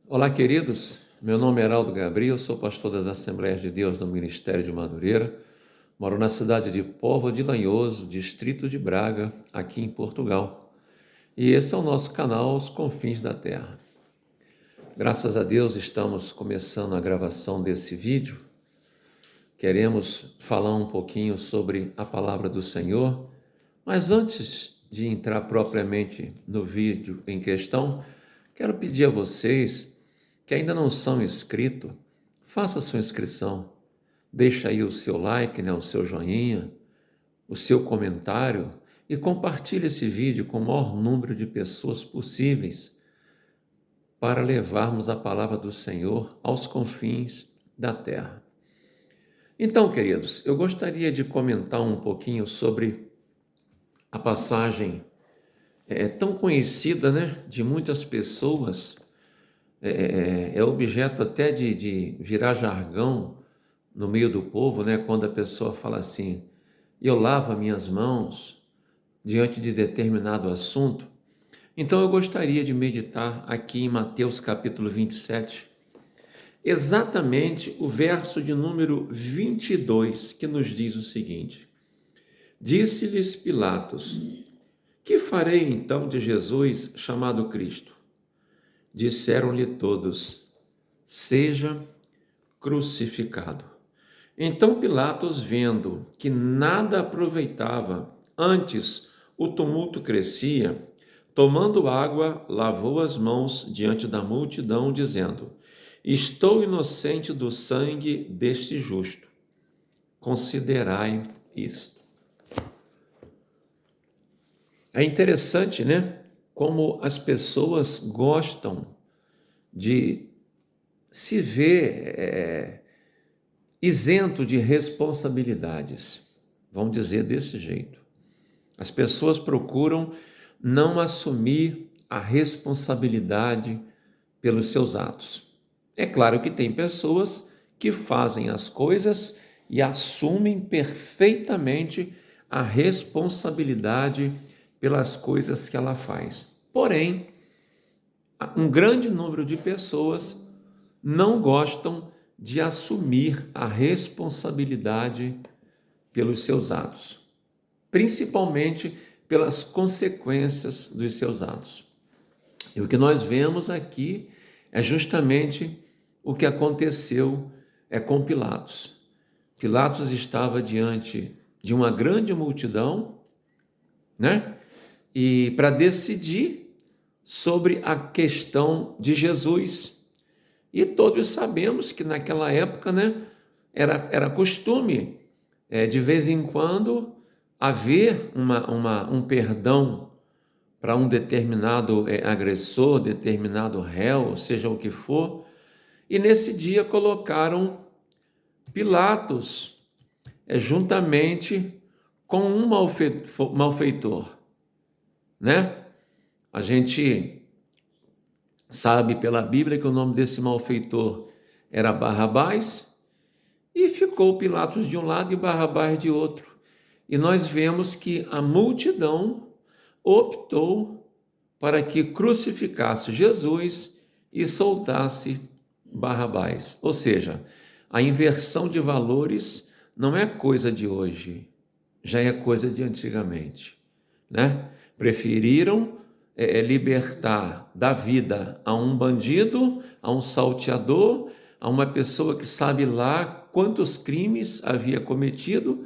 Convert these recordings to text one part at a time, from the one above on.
Olá, queridos. Meu nome é Heraldo Gabriel, sou pastor das Assembleias de Deus no Ministério de Madureira. Moro na cidade de Póvoa de Lanhoso, distrito de Braga, aqui em Portugal. E esse é o nosso canal Os Confins da Terra. Graças a Deus estamos começando a gravação desse vídeo. Queremos falar um pouquinho sobre a palavra do Senhor, mas antes de entrar propriamente no vídeo em questão, quero pedir a vocês que ainda não são inscritos, faça sua inscrição, deixa aí o seu like, o seu joinha, o seu comentário e compartilhe esse vídeo com o maior número de pessoas possíveis para levarmos a palavra do Senhor aos confins da terra. Então, queridos, eu gostaria de comentar um pouquinho sobre a passagem tão conhecida, de muitas pessoas, é objeto até de virar jargão no meio do povo, quando a pessoa fala assim, eu lavo minhas mãos diante de determinado assunto. Então eu gostaria de meditar aqui em Mateus capítulo 27, exatamente o verso de número 22, que nos diz o seguinte: Disse-lhes Pilatos, que farei então de Jesus chamado Cristo? Disseram-lhe todos, seja crucificado. Então Pilatos, vendo que nada aproveitava, antes o tumulto crescia, tomando água, lavou as mãos diante da multidão, dizendo, estou inocente do sangue deste justo. Considerai isto. É interessante, como as pessoas gostam de se ver isento de responsabilidades. Vamos dizer desse jeito. As pessoas procuram não assumir a responsabilidade pelos seus atos. É claro que tem pessoas que fazem as coisas e assumem perfeitamente a responsabilidade pelas coisas que ela faz. Porém, um grande número de pessoas não gostam de assumir a responsabilidade pelos seus atos, principalmente pelas consequências dos seus atos. E o que nós vemos aqui é justamente o que aconteceu com Pilatos. Pilatos estava diante de uma grande multidão, e para decidir sobre a questão de Jesus. E todos sabemos que naquela época, era costume, de vez em quando, haver um perdão para um determinado agressor, determinado réu, seja o que for. E nesse dia colocaram Pilatos juntamente com um malfeitor, A gente sabe pela Bíblia que o nome desse malfeitor era Barrabás, e ficou Pilatos de um lado e Barrabás de outro. E nós vemos que a multidão optou para que crucificasse Jesus e soltasse Barrabás. Ou seja, a inversão de valores não é coisa de hoje, já é coisa de antigamente, Preferiram libertar da vida a um bandido, a um salteador, a uma pessoa que sabe lá quantos crimes havia cometido,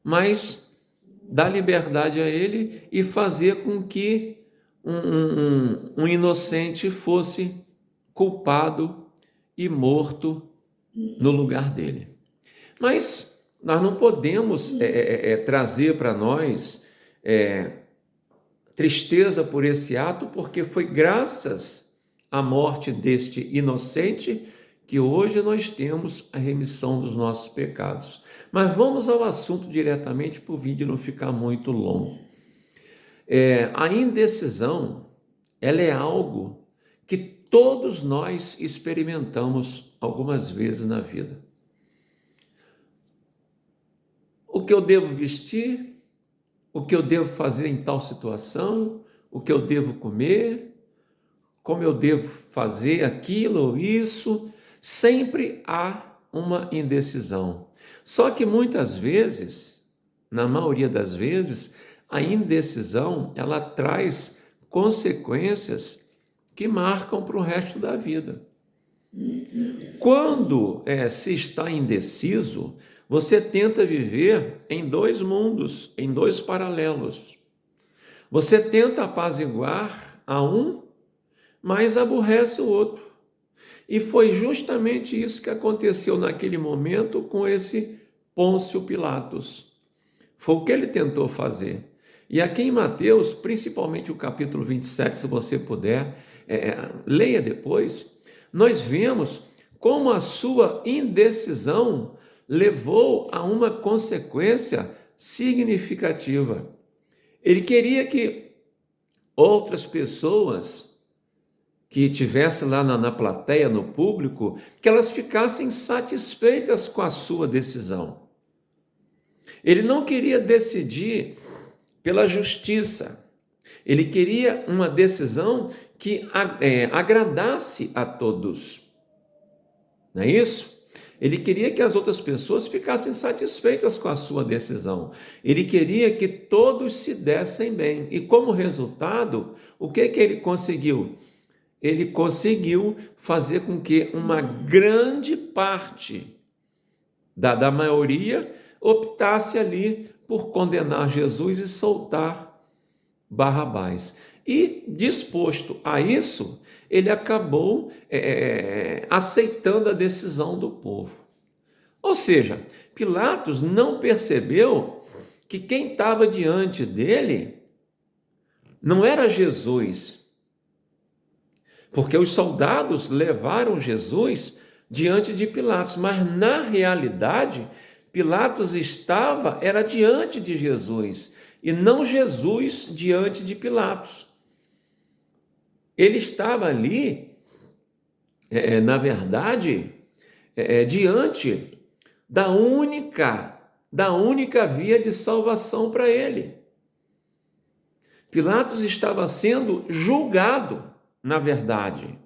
mas dar liberdade a ele e fazer com que um inocente fosse culpado e morto no lugar dele. Mas nós não podemos trazer para nós tristeza por esse ato, porque foi graças à morte deste inocente que hoje nós temos a remissão dos nossos pecados. Mas vamos ao assunto diretamente para o vídeo não ficar muito longo. A indecisão, ela é algo que todos nós experimentamos algumas vezes na vida. O que eu devo vestir? O que eu devo fazer em tal situação? O que eu devo comer? como eu devo fazer aquilo ou isso, sempre há uma indecisão. Só que muitas vezes, na maioria das vezes, a indecisão, ela traz consequências que marcam para o resto da vida. Quando se está indeciso, você tenta viver em dois mundos, em dois paralelos. Você tenta apaziguar a um, mas aborrece o outro. E foi justamente isso que aconteceu naquele momento com esse Pôncio Pilatos. Foi o que ele tentou fazer. E aqui em Mateus, principalmente o capítulo 27, se você puder, leia depois, nós vemos como a sua indecisão levou a uma consequência significativa. Ele queria que outras pessoas que estivessem lá na plateia, no público, que elas ficassem satisfeitas com a sua decisão. Ele não queria decidir pela justiça. Ele queria uma decisão que agradasse a todos. Não é isso? Ele queria que as outras pessoas ficassem satisfeitas com a sua decisão. Ele queria que todos se dessem bem. E como resultado, o que ele conseguiu? Ele conseguiu fazer com que uma grande parte da maioria optasse ali por condenar Jesus e soltar Barrabás. E disposto a isso, ele acabou aceitando a decisão do povo. Ou seja, Pilatos não percebeu que quem estava diante dele não era Jesus, porque os soldados levaram Jesus diante de Pilatos, mas na realidade Pilatos era diante de Jesus e não Jesus diante de Pilatos. Ele estava ali, na verdade, diante da única via de salvação para ele. Pilatos estava sendo julgado, na verdade.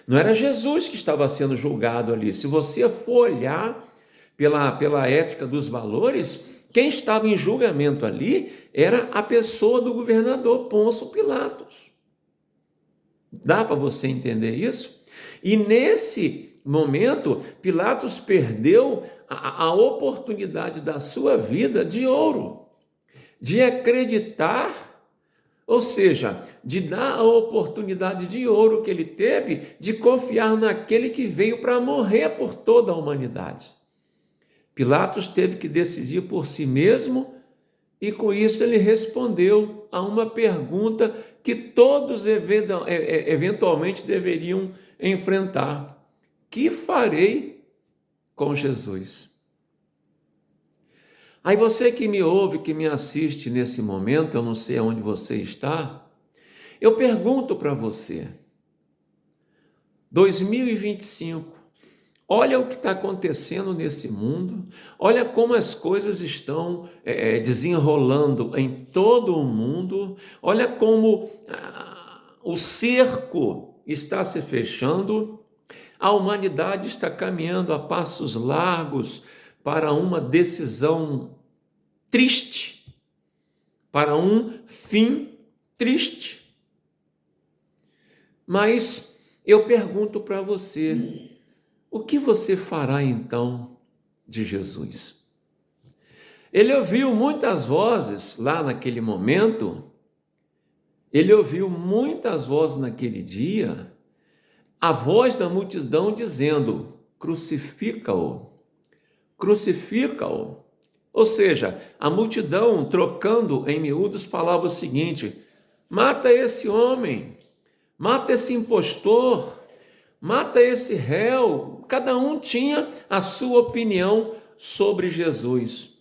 Não era Jesus que estava sendo julgado ali. Se você for olhar pela ética dos valores, quem estava em julgamento ali era a pessoa do governador Pôncio Pilatos. Dá para você entender isso? E nesse momento, Pilatos perdeu a oportunidade da sua vida de ouro, de acreditar, ou seja, de dar a oportunidade de ouro que ele teve de confiar naquele que veio para morrer por toda a humanidade. Pilatos teve que decidir por si mesmo e com isso ele respondeu a uma pergunta que todos eventualmente deveriam enfrentar: que farei com Jesus? Aí você que me ouve, que me assiste nesse momento, eu não sei aonde você está, eu pergunto para você, 2025, olha o que está acontecendo nesse mundo, olha como as coisas estão desenrolando em todo o mundo, olha como o cerco está se fechando, a humanidade está caminhando a passos largos para uma decisão triste, para um fim triste. Mas eu pergunto para você, o que você fará então de Jesus? Ele ouviu muitas vozes lá naquele momento, ele ouviu muitas vozes naquele dia, a voz da multidão dizendo: crucifica-o, crucifica-o. Ou seja, a multidão, trocando em miúdos, falava o seguinte: mata esse homem, mata esse impostor, mata esse réu. Cada um tinha a sua opinião sobre Jesus.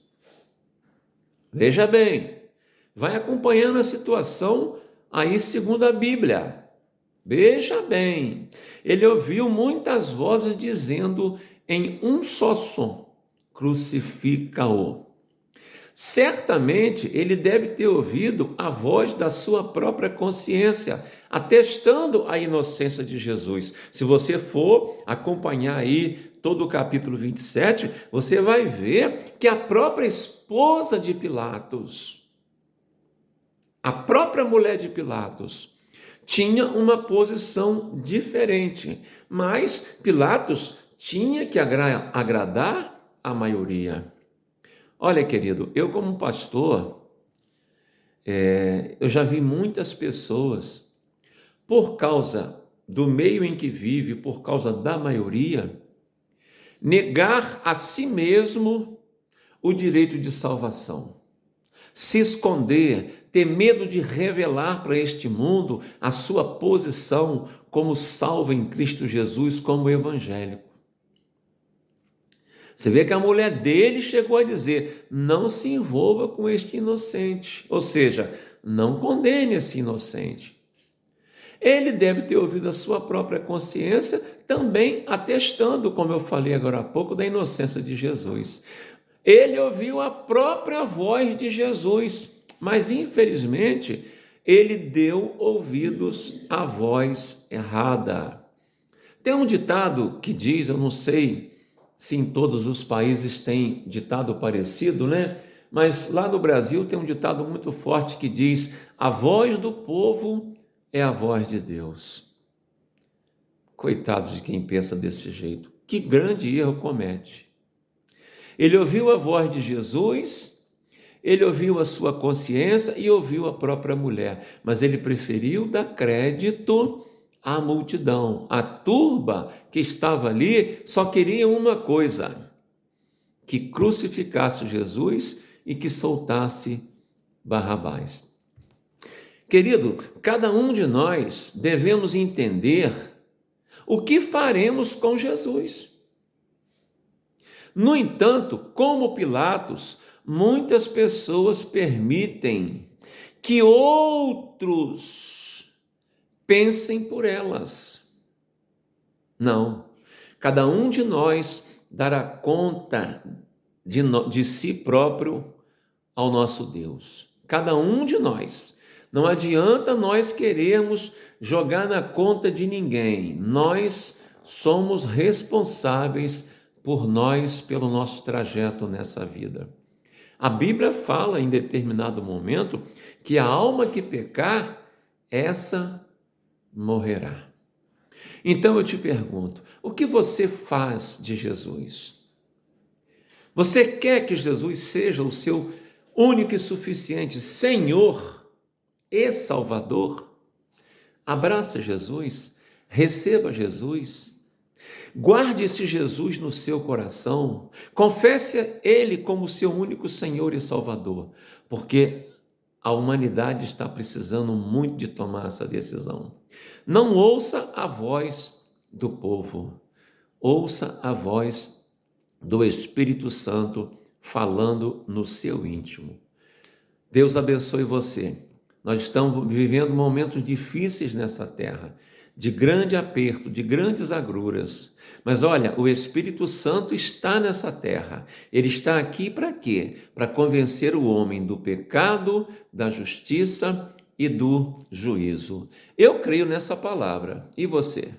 Veja bem, vai acompanhando a situação aí segundo a Bíblia. Veja bem, ele ouviu muitas vozes dizendo em um só som: crucifica-o. Certamente ele deve ter ouvido a voz da sua própria consciência, atestando a inocência de Jesus. Se você for acompanhar aí todo o capítulo 27, você vai ver que a própria esposa de Pilatos, a própria mulher de Pilatos, tinha uma posição diferente, mas Pilatos tinha que agradar a maioria. Olha, querido, eu como pastor, eu já vi muitas pessoas, por causa do meio em que vive, por causa da maioria, negar a si mesmo o direito de salvação, se esconder, ter medo de revelar para este mundo a sua posição como salvo em Cristo Jesus, como evangélico. Você vê que a mulher dele chegou a dizer: não se envolva com este inocente, ou seja, não condene esse inocente. Ele deve ter ouvido a sua própria consciência, também atestando, como eu falei agora há pouco, da inocência de Jesus. Ele ouviu a própria voz de Jesus, mas infelizmente ele deu ouvidos à voz errada. Tem um ditado que diz, eu não sei se em todos os países tem ditado parecido, né? Mas lá no Brasil tem um ditado muito forte que diz: a voz do povo é a voz de Deus. Coitado de quem pensa desse jeito. Que grande erro comete. Ele ouviu a voz de Jesus, ele ouviu a sua consciência e ouviu a própria mulher, mas ele preferiu dar crédito à multidão. A turba que estava ali só queria uma coisa: que crucificasse Jesus e que soltasse Barrabás. Querido, cada um de nós devemos entender o que faremos com Jesus. No entanto, como Pilatos, muitas pessoas permitem que outros pensem por elas. Não, cada um de nós dará conta de si próprio ao nosso Deus. Cada um de nós. Não adianta nós querermos jogar na conta de ninguém. Nós somos responsáveis por nós, pelo nosso trajeto nessa vida. A Bíblia fala em determinado momento que a alma que pecar, essa morrerá. Então eu te pergunto, o que você faz de Jesus? Você quer que Jesus seja o seu único e suficiente Senhor e Salvador? Abraça Jesus, receba Jesus. Guarde esse Jesus no seu coração, confesse Ele como seu único Senhor e Salvador, porque a humanidade está precisando muito de tomar essa decisão. Não ouça a voz do povo, ouça a voz do Espírito Santo falando no seu íntimo. Deus abençoe você. Nós estamos vivendo momentos difíceis nessa terra, de grande aperto, de grandes agruras. Mas olha, o Espírito Santo está nessa terra. Ele está aqui para quê? Para convencer o homem do pecado, da justiça e do juízo. Eu creio nessa palavra. E você?